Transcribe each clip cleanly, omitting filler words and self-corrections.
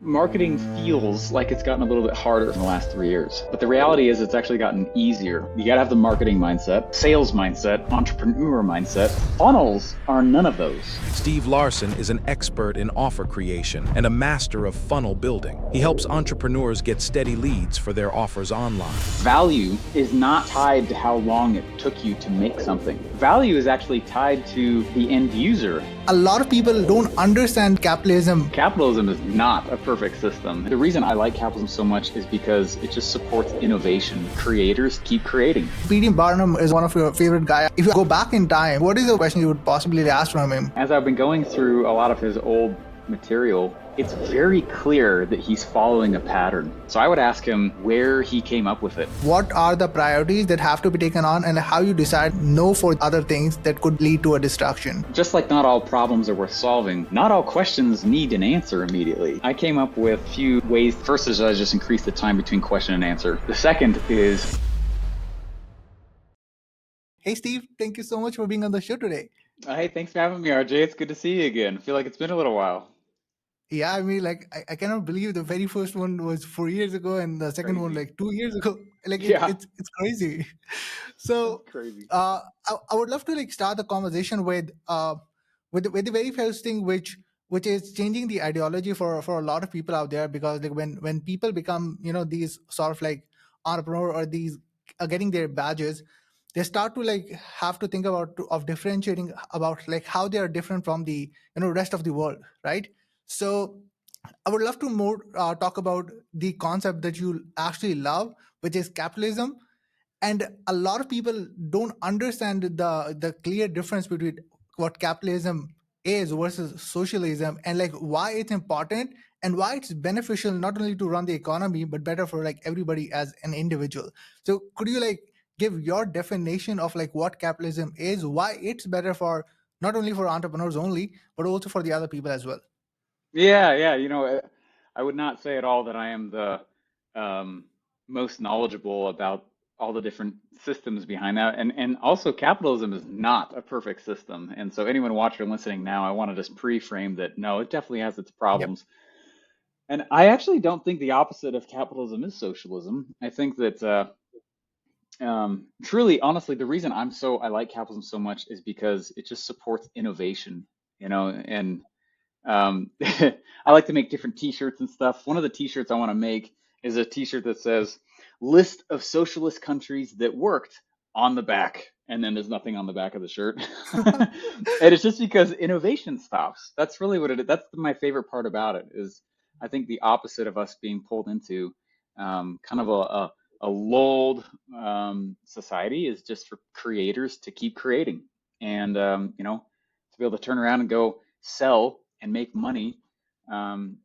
Marketing feels like it's gotten a little bit harder in the last 3 years, but the reality is it's actually gotten easier. You gotta have the marketing mindset, sales mindset, entrepreneur mindset. Funnels are none of those. Steve Larsen is an expert in offer creation and a master of funnel building. He helps entrepreneurs get steady leads for their offers online. Value is not tied to how long it took you to make something. Value is actually tied to the end user. A lot of people don't understand capitalism. Capitalism is not a perfect system. The reason I like capitalism so much is because it just supports innovation. Creators keep creating. P.D. Barnum is one of your favorite guys. If you go back in time, what is the question you would possibly ask from him? As I've been going through a lot of his old material, it's very clear that he's following a pattern. So I would ask him where he came up with it. What are the priorities that have to be taken on, and how you decide no for other things that could lead to a distraction? Just like not all problems are worth solving, not all questions need an answer immediately. I came up with a few ways. First is I just increase the time between question and answer. The second is... Hey Steve, thank you so much for being on the show today. Hey, thanks for having me, RJ. It's good to see you again. I feel like it's been a little while. Yeah, I mean, like, I cannot believe the very first one was 4 years ago, and the second one, Crazy. like 2 years ago. Like, Yeah, it's crazy. So, that's crazy. I would love to like start the conversation with the very first thing, which is changing the ideology for a lot of people out there, because like when people become these sort of like entrepreneur, or these are getting their badges, they start to like have to think about of differentiating about like how they are different from the rest of the world, right? So I would love to more talk about the concept that you actually love, which is capitalism. And a lot of people don't understand the clear difference between what capitalism is versus socialism, and like why it's important and why it's beneficial not only to run the economy but better for like everybody as an individual. So could you like give your definition of like what capitalism is, why it's better for not only for entrepreneurs only but also for the other people as well? Yeah. I would not say at all that I am the um, most knowledgeable about all the different systems behind that. And also, capitalism is not a perfect system. And so, anyone watching or listening now, I want to just pre-frame that no, it definitely has its Yep. problems. And I actually don't think the opposite of capitalism is socialism. I think that truly, honestly, the reason I like capitalism so much is because it just supports innovation, and I like to make different t-shirts and stuff. One of the t-shirts I want to make is a t-shirt that says list of socialist countries that worked on the back. And then there's nothing on the back of the shirt. And it's just because innovation stops. That's really what it is. That's my favorite part about it is I think the opposite of us being pulled into kind of a lulled society is just for creators to keep creating and, to be able to turn around and go sell and make money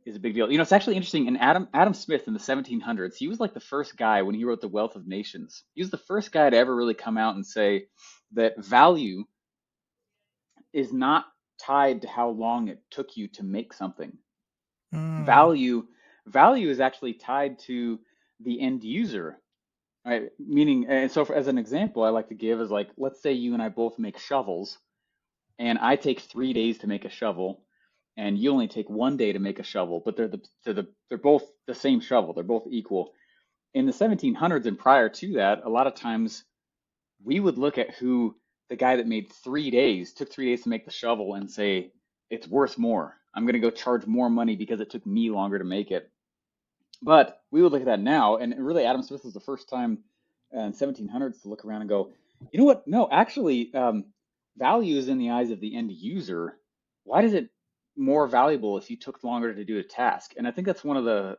is a big deal. It's actually interesting. And Adam Smith in the 1700s, he was like the first guy when he wrote The Wealth of Nations. He was the first guy to ever really come out and say that value is not tied to how long it took you to make something. Mm. Value is actually tied to the end user, right? Meaning, and so as an example, I like to give is like, let's say you and I both make shovels, and I take 3 days to make a shovel, and you only take 1 day to make a shovel, but they're both the same shovel. They're both equal. In the 1700s and prior to that, a lot of times we would look at who the guy that made 3 days took 3 days to make the shovel and say it's worth more. I'm going to go charge more money because it took me longer to make it. But we would look at that now, and really Adam Smith was the first time in 1700s to look around and go, you know what? No, actually, value is in the eyes of the end user. Why is it more valuable if you took longer to do a task? And I think that's one of the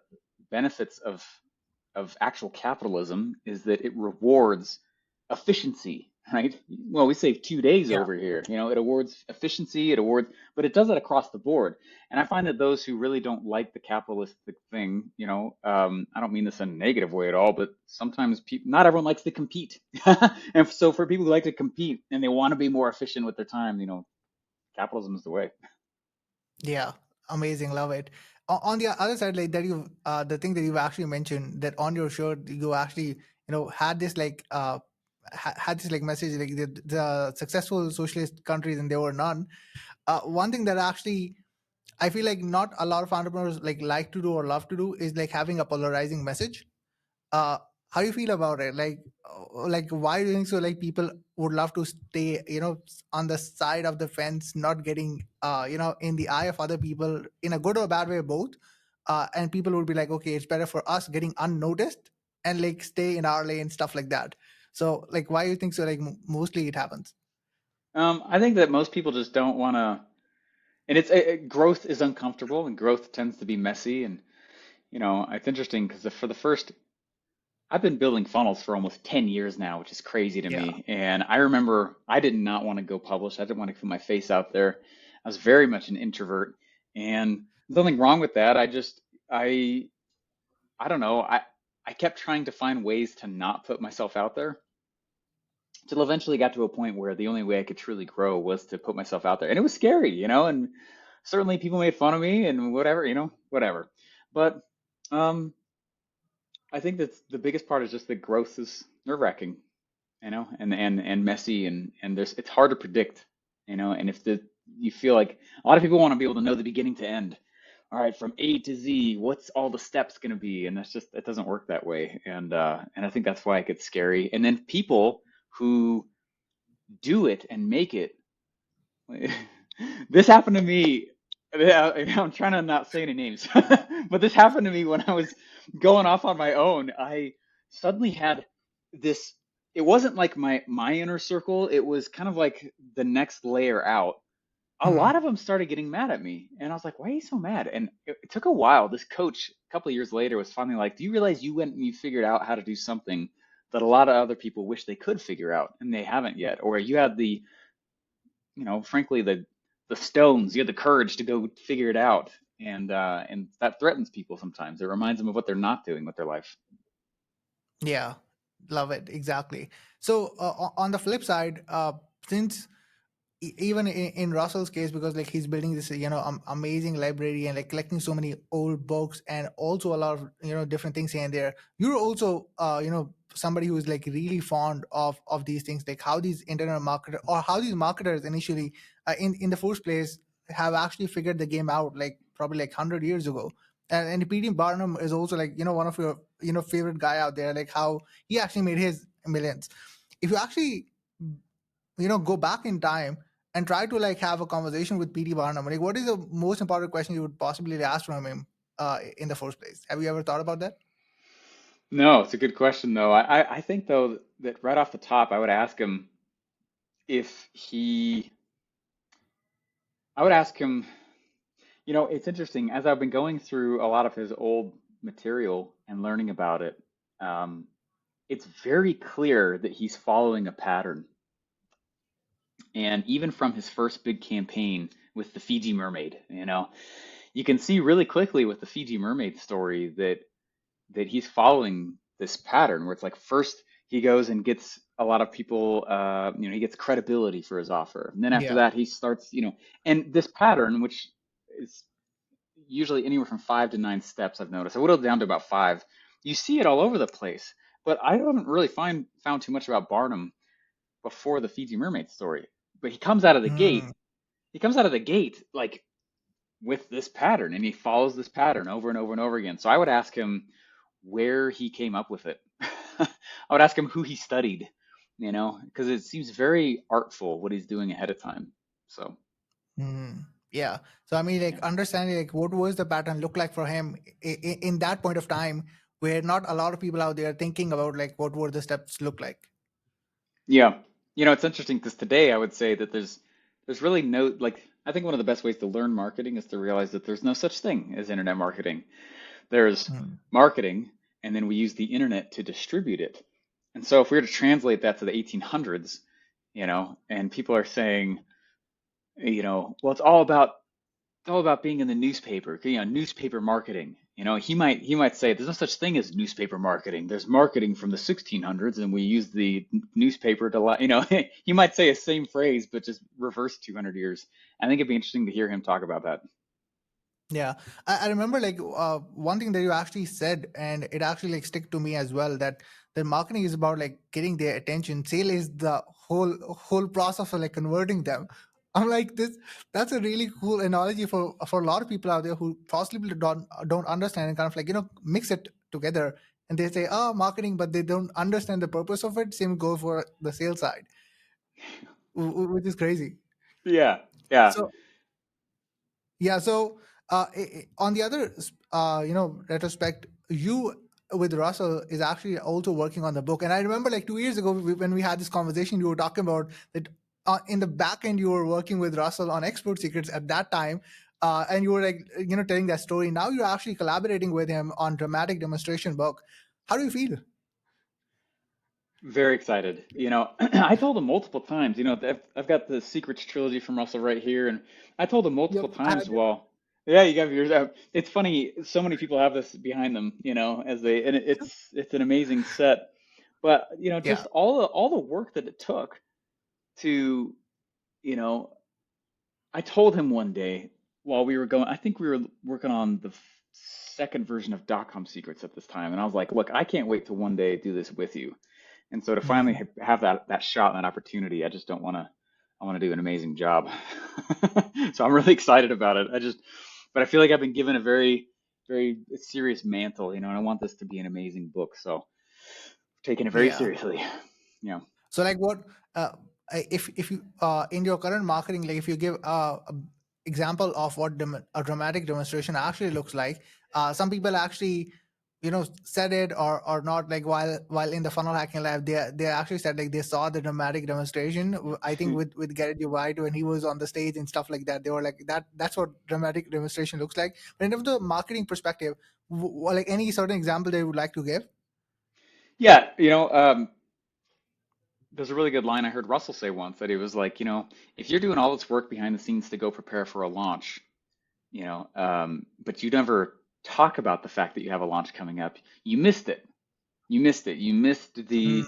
benefits of actual capitalism is that it rewards efficiency, right? Well, we save 2 days Yeah. over here. It awards efficiency, but it does it across the board. And I find that those who really don't like the capitalistic thing, I don't mean this in a negative way at all, but sometimes not everyone likes to compete. And so for people who like to compete and they want to be more efficient with their time, capitalism is the way. Yeah, amazing, love it. On the other side, like that, you the thing that you've actually mentioned that on your shirt, you actually had this like had this like message like the successful socialist countries and there were none. One thing that actually I feel like not a lot of entrepreneurs like to do or love to do is like having a polarizing message. uh how you feel about it? Like why do you think so? Like people would love to stay, on the side of the fence, not getting in the eye of other people in a good or bad way, both. And people would be like, okay, it's better for us getting unnoticed and like stay in our lane, stuff like that. So like why do you think so? Like mostly it happens. I think that most people just don't want to, and growth is uncomfortable, and growth tends to be messy. And it's interesting because for the first, I've been building funnels for almost 10 years now, which is crazy to Yeah. me. And I remember I did not want to go publish. I didn't want to put my face out there. I was very much an introvert, and there's nothing wrong with that. I I don't know. I kept trying to find ways to not put myself out there till eventually got to a point where the only way I could truly grow was to put myself out there. And it was scary, and certainly people made fun of me and whatever, whatever. But um, I think that the biggest part is just that growth is nerve-wracking, and messy, and it's hard to predict, and if you feel like a lot of people want to be able to know the beginning to end. All right, from A to Z, what's all the steps going to be? And it doesn't work that way. And I think that's why it gets scary. And then people who do it and make it. This happened to me. I'm trying to not say any names, but this happened to me when I was going off on my own. I suddenly had this. It wasn't like my inner circle. It was kind of like the next layer out. A lot Hmm. of them started getting mad at me, and I was like, "Why are you so mad?" And it took a while. This coach, a couple of years later, was finally like, "Do you realize you went and you figured out how to do something that a lot of other people wish they could figure out and they haven't yet, or you had frankly, the stones, you had the courage to go figure it out, and that threatens people sometimes. It reminds them of what they're not doing with their life." Yeah, love it. Exactly. So on the flip side, since even in Russell's case, because like he's building this amazing library and like collecting so many old books and also a lot of different things here and there, you're also somebody who is like really fond of these things, like how these internet marketers or how these marketers initially in the first place have actually figured the game out, like probably like 100 years ago. And P.D. Barnum is also like one of your favorite guy out there, like how he actually made his millions. If you actually go back in time and try to like have a conversation with P.T. Barnum, like what is the most important question you would possibly ask from him in the first place? Have you ever thought about that? No, it's a good question though. I think though that right off the top, if he, I would ask him. It's interesting as I've been going through a lot of his old material and learning about it. Um, it's very clear that he's following a pattern. And even from his first big campaign with the Fiji mermaid, you can see really quickly with the Fiji mermaid story that he's following this pattern where it's like first he goes and gets a lot of people, he gets credibility for his offer. And then after Yeah. that, he starts, and this pattern, which is usually anywhere from 5 to 9 steps, I've noticed. I whittled it down to about five. You see it all over the place, but I haven't really found too much about Barnum before the Fiji mermaid story. But he comes out of the gate. Mm, He comes out of the gate like with this pattern, and he follows this pattern over and over and over again. So I would ask him where he came up with it. I would ask him who he studied, because it seems very artful what he's doing ahead of time. So yeah. So I mean, like yeah, understanding like what was the pattern look like for him in that point of time, where not a lot of people out there thinking about like what would the steps look like. yeah. It's interesting because today I would say that there's really no like I think one of the best ways to learn marketing is to realize that there's no such thing as internet marketing. There's Mm. marketing, and then we use the internet to distribute it. And so if we were to translate that to the 1800s, and people are saying, well, it's all about being in the newspaper, newspaper marketing. He might say there's no such thing as newspaper marketing. There's marketing from the 1600s, and we use the newspaper to, he might say a same phrase, but just reverse 200 years. I think it'd be interesting to hear him talk about that. Yeah, I remember like one thing that you actually said, and it actually like stick to me as well. That marketing is about like getting their attention. Sale is the whole process of like converting them. I'm like this. That's a really cool analogy for a lot of people out there who possibly don't understand and kind of like mix it together. And they say, "Oh, marketing," but they don't understand the purpose of it. Same goes for the sales side, which is crazy. Yeah, yeah. So yeah. So on the other, retrospect, you with Russell is actually also working on the book. And I remember like 2 years ago when we had this conversation, you were talking about that in the back end, you were working with Russell on Export Secrets at that time. And you were like, telling that story. Now you're actually collaborating with him on Dramatic Demonstration book. How do you feel? Very excited. I told him multiple times, I've got the Secrets trilogy from Russell right here, and I told him multiple Yep. I times, had well, yeah, you got yours out. It's funny, so many people have this behind them, as they, and it's an amazing set. But, Yeah. just all the work that it took to, you know, I told him one day while we were going, I think we were working on the second version of .com Secrets at this time, and I was like, look, I can't wait to one day do this with you. And so to finally Hmm. have that shot and that opportunity, I just don't want to. I want to do an amazing job. So I'm really excited about it. But I feel like I've been given a very, very serious mantle, and I want this to be an amazing book. So taking it very Yeah. seriously. Yeah. So like what if you in your current marketing, like if you give a example of what a dramatic demonstration actually looks like, some people actually said it or not, like while in the funnel hacking lab they actually said like they saw the dramatic demonstration. I think with Garrett White when he was on the stage and stuff like that, they were like that's what dramatic demonstration looks like. But in terms of the marketing perspective, like any certain example they would like to give? Yeah. There's a really good line I heard Russell say once that he was like, if you're doing all this work behind the scenes to go prepare for a launch, but you never talk about the fact that you have a launch coming up, you missed it. You missed it. You missed Mm.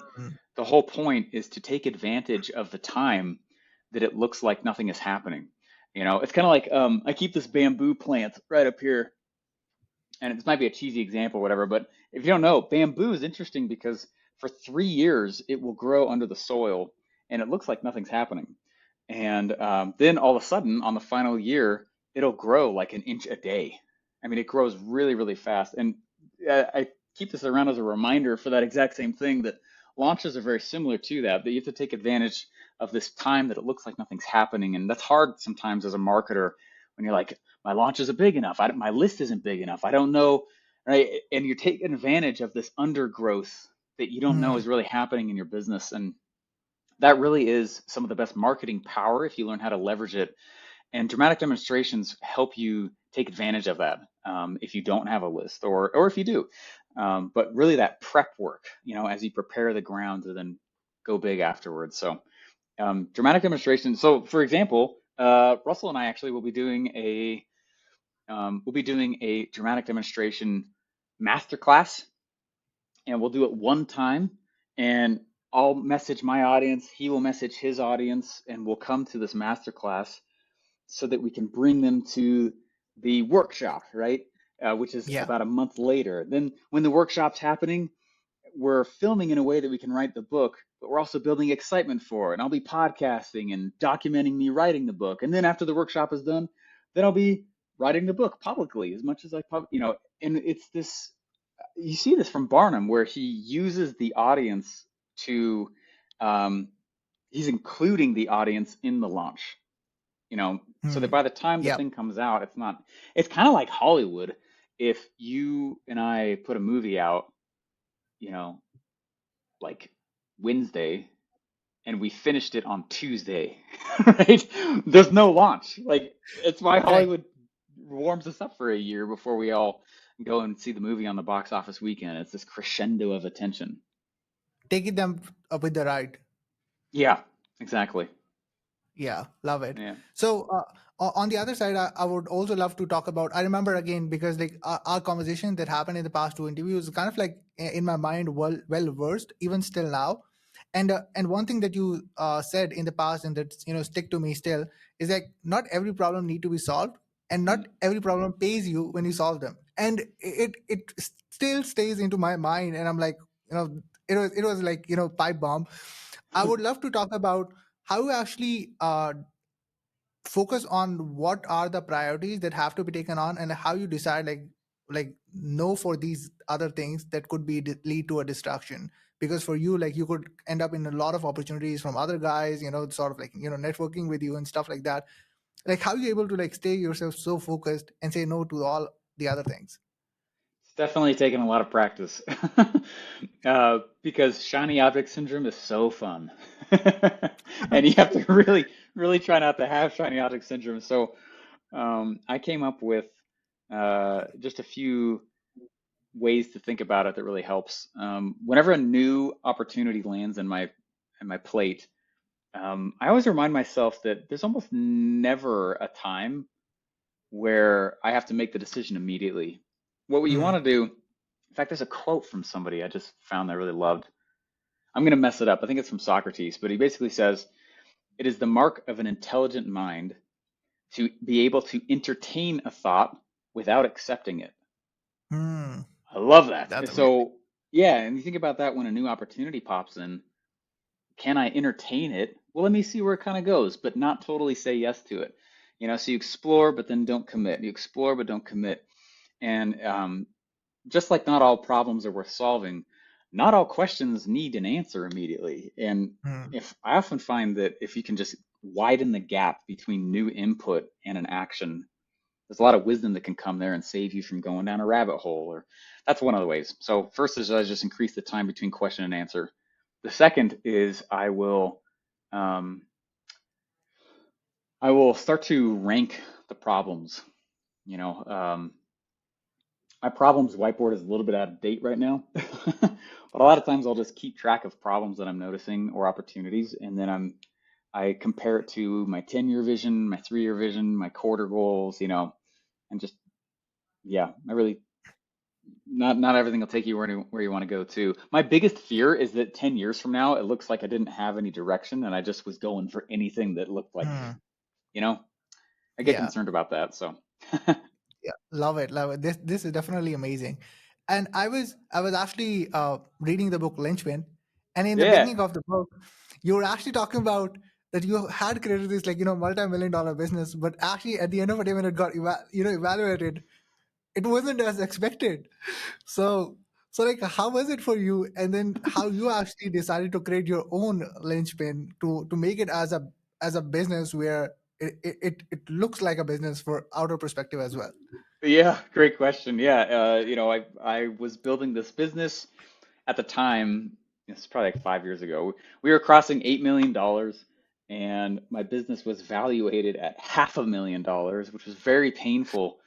the whole point is to take advantage of the time that it looks like nothing is happening. It's kind of like I keep this bamboo plant right up here, and this might be a cheesy example, or whatever, but if you don't know, bamboo is interesting because for 3 years it will grow under the soil, and it looks like nothing's happening. And then all of a sudden, on the final year, it'll grow like an inch a day. I mean, it grows really, really fast. And I keep this around as a reminder for that exact same thing that launches are very similar to that, that you have to take advantage of this time that it looks like nothing's happening. And that's hard sometimes as a marketer when you're like, my launch isn't big enough. My list isn't big enough. I don't know, right? And you're taking advantage of this undergrowth that you don't know Mm. is really happening in your business. And that really is some of the best marketing power if you learn how to leverage it. And dramatic demonstrations help you take advantage of that if you don't have a list or if you do. But really that prep work, as you prepare the ground to then go big afterwards. So dramatic demonstrations. So for example, Russell and I actually will be doing a dramatic demonstration masterclass, and we'll do it one time. And I'll message my audience, he will message his audience, and we'll come to this masterclass so that we can bring them to the workshop, right? Which is Yeah. about a month later. Then, when the workshop's happening, we're filming in a way that we can write the book, but we're also building excitement for it. And I'll be podcasting and documenting me writing the book. And then after the workshop is done, then I'll be writing the book publicly as much as and it's this, you see this from Barnum where he uses the audience to, um, he's including the audience in the launch, so that Mm. by the time the Yeah. thing comes out, it's kind of like Hollywood. If you and I put a movie out, you know, like Wednesday, and we finished it on Tuesday, right? There's no launch. Like, it's why Correct. Hollywood warms us up for a year before we all go and see the movie on the box office weekend. It's this crescendo of attention. Taking them with the ride. Yeah, exactly. Yeah, love it. Yeah. So on the other side, I would also love to talk about. I remember again because like our conversation that happened in the past two interviews, kind of like in my mind, well versed even still now. And one thing that you said in the past and that stick to me still is like not every problem need to be solved, and not Mm. every problem pays you when you solve them. And it still stays into my mind, and I'm like, it was like pipe bomb. I would love to talk about how you actually focus on what are the priorities that have to be taken on, and how you decide like no for these other things that could be lead to a distraction. Because for you, like, you could end up in a lot of opportunities from other guys, sort of like, networking with you and stuff like that. Like, how you able to like stay yourself so focused and say no to all the other things? It's definitely taken a lot of practice because shiny object syndrome is so fun. And you have to really, really try not to have shiny object syndrome. So I came up with just a few ways to think about it that really helps. Whenever a new opportunity lands in my plate, I always remind myself that there's almost never a time where I have to make the decision immediately. What you Hmm. want to do, in fact, there's a quote from somebody I just found that I really loved. I'm going to mess it up. I think it's from Socrates, but he basically says, it is the mark of an intelligent mind to be able to entertain a thought without accepting it. Hmm. I love that. That's And amazing. so, yeah, and you think about that when a new opportunity pops in, can I entertain it? Well, let me see where it kind of goes, but not totally say yes to it. So you explore, but then don't commit. You explore, but don't commit. And just like not all problems are worth solving, not all questions need an answer immediately. And Hmm. if I often find that if you can just widen the gap between new input and an action, there's a lot of wisdom that can come there and save you from going down a rabbit hole. Or that's one of the ways. So first is I just increase the time between question and answer. The second is um, I will start to rank the problems. You know, my problems whiteboard is a little bit out of date right now, but a lot of times I'll just keep track of problems that I'm noticing or opportunities, and then I compare it to my 10-year vision, my 3-year vision, my quarter goals, and just yeah, I really not everything will take you where you want to go to. My biggest fear is that 10 years from now, it looks like I didn't have any direction and I just was going for anything that looked like, Hmm. you know, I get Yeah. concerned about that. So Yeah, love it, love it. This is definitely amazing. And I was actually reading the book Lynchpin, and in the yeah. beginning of the book, you were actually talking about that you had created this, like, multi-million dollar business, but actually at the end of the day, when it got evaluated, it wasn't as expected. So like, how was it for you? And then how you actually decided to create your own Lynchpin to make it as a business where it looks like a business for outer perspective as well. Yeah, great question. Yeah, I was building this business at the time. It's probably like 5 years ago. We were crossing $8 million, and my business was valuated at $500,000, which was very painful.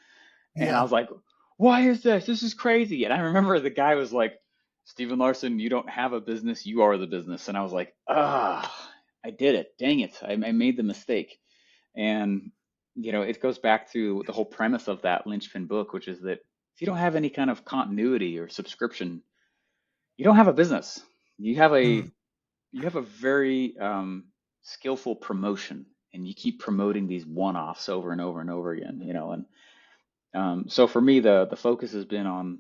And I Yeah. was like, "Why is this? This is crazy." And I remember the guy was like, "Stephen Larsen, you don't have a business. You are the business." And I was like, "Ah, I did it. Dang it! I made the mistake." And it goes back to the whole premise of that Lynchpin book, which is that if you don't have any kind of continuity or subscription, you don't have a business. You have Mm. a very skillful promotion, and you keep promoting these one-offs over and over and over again. And so for me, the focus has been on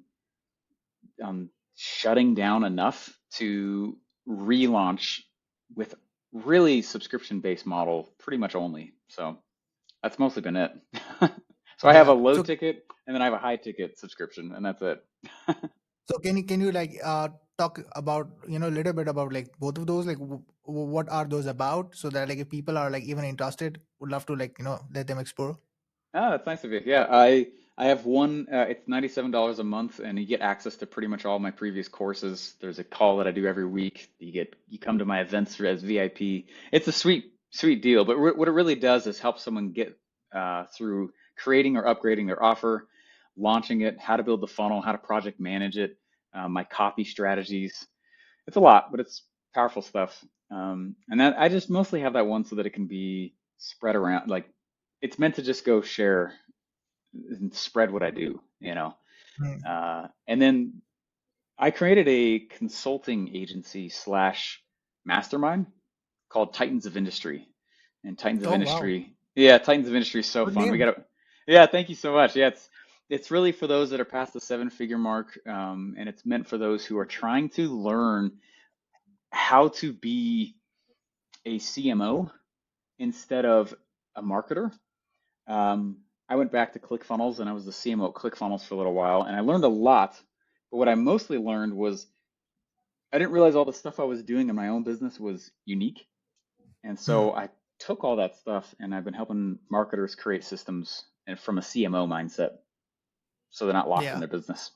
shutting down enough to relaunch with really subscription-based model, pretty much only. So. That's mostly been it. So I have a Yeah. low So ticket and then I have a high ticket subscription, and that's it. can you like talk about, a little bit about like both of those, like what are those about, so that like if people are like even interested, would love to like let them explore. Oh, that's nice of you. Yeah, I have one. It's $97 a month, and you get access to pretty much all my previous courses. There's a call that I do every week. You come to my events as VIP. It's a sweet deal. But what it really does is help someone get through creating or upgrading their offer, launching it, how to build the funnel, how to project manage it, my copy strategies. It's a lot, but it's powerful stuff. And that I just mostly have that one so that it can be spread around. Like it's meant to just go share and spread what I do. Mm. And then I created a consulting agency slash mastermind called Titans of Industry. And Titans of Oh, wow. Industry, yeah, Titans of Industry is so Good fun. We name. got to, yeah, thank you so much. Yeah, it's really for those that are past the seven-figure mark, and it's meant for those who are trying to learn how to be a CMO instead of a marketer. I went back to ClickFunnels and I was the CMO at ClickFunnels for a little while, and I learned a lot. But what I mostly learned was I didn't realize all the stuff I was doing in my own business was unique. And Hmm. so I took all that stuff and I've been helping marketers create systems and from a CMO mindset so they're not locked in Yeah. their business.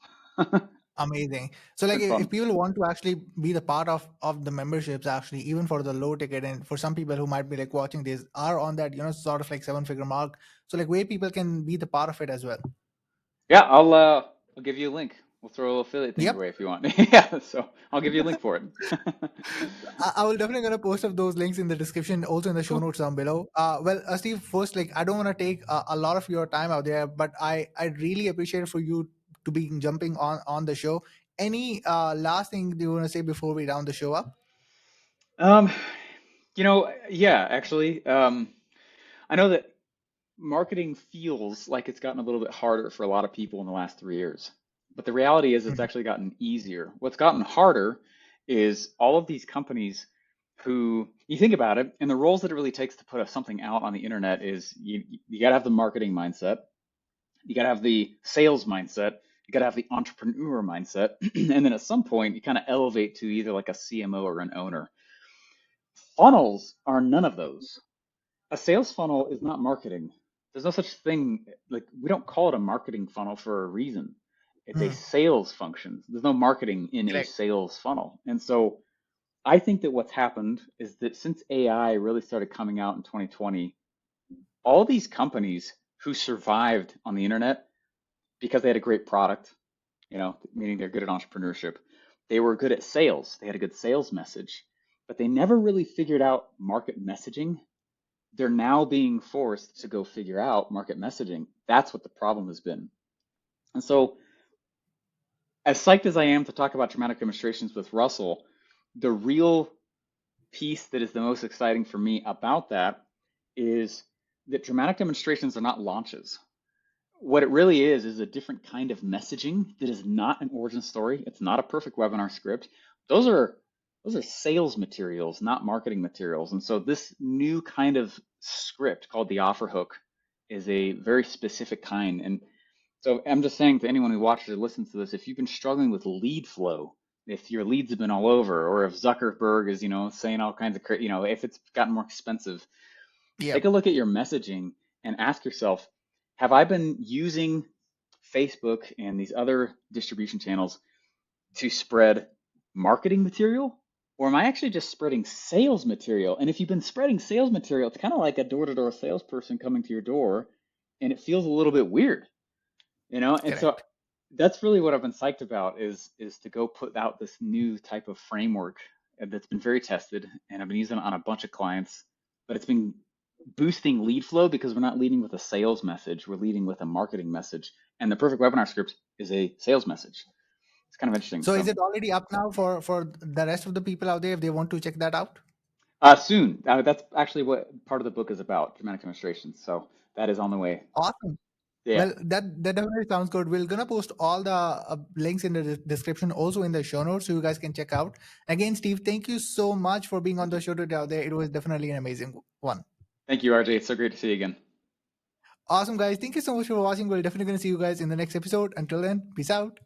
Amazing. So It's like been fun. if people want to actually be the part of the memberships, actually, even for the low ticket, and for some people who might be like watching this are on that, sort of like 7-figure mark. So like where people can be the part of it as well. Yeah, I'll give you a link. We'll throw a little affiliate thing your Yep. way if you want. Yeah, so I'll give you a link for it. I will definitely gonna post up those links in the description, also in the show Cool. notes down below. Well, Steve, first, like I don't want to take a lot of your time out there, but I really appreciate for you to be jumping on the show. Any last thing do you want to say before we round the show up? Um, yeah, actually, I know that marketing feels like it's gotten a little bit harder for a lot of people in the last 3 years. But the reality is it's Mhm. actually gotten easier. What's gotten harder is all of these companies who you think about it, and the roles that it really takes to put something out on the internet is you got to have the marketing mindset, you got to have the sales mindset, you got to have the entrepreneur mindset, and then at some point you kind of elevate to either like a CMO or an owner. Funnels are none of those. A sales funnel is not marketing. There's no such thing, like we don't call it a marketing funnel for a reason. It's a Hmm. sales function. There's no marketing in a Correct. sales funnel. And so I think that what's happened is that since AI really started coming out in 2020, all these companies who survived on the internet because they had a great product, meaning they're good at entrepreneurship, they were good at sales. They had a good sales message, but they never really figured out market messaging. They're now being forced to go figure out market messaging. That's what the problem has been. And so, as psyched as I am to talk about dramatic demonstrations with Russell, the real piece that is the most exciting for me about that is that dramatic demonstrations are not launches. What it really is a different kind of messaging that is not an origin story. It's not a perfect webinar script. Those are those are sales materials, not marketing materials. And so this new kind of script called the offer hook is a very specific kind. And so I'm just saying to anyone who watches or listens to this, if you've been struggling with lead flow, if your leads have been all over, or if Zuckerberg is, saying all kinds of, if it's gotten more expensive, take a Yep. look at your messaging and ask yourself, have I been using Facebook and these other distribution channels to spread marketing material? Or am I actually just spreading sales material? And if you've been spreading sales material, it's kind of like a door-to-door salesperson coming to your door, and it feels a little bit weird, And so Correct. that's really what I've been psyched about is to go put out this new type of framework that's been very tested, and I've been using it on a bunch of clients, but it's been boosting lead flow because we're not leading with a sales message, we're leading with a marketing message. And the perfect webinar script is a sales message. It's kind of interesting. So is So it already up now for the rest of the people out there if they want to check that out? soon, that's actually what part of the book is about, dramatic demonstrations. So that is on the way. Awesome. Yeah. Well, that definitely sounds good. We're gonna post all the links in the description, also in the show notes, so you guys can check out. Again, Steve, thank you so much for being on Thank the you. show today out there. It was definitely an amazing one. Thank you, RJ. It's so great to see you again. Awesome, guys. Thank you so much for watching. We're definitely gonna see you guys in the next episode. Until then, peace out.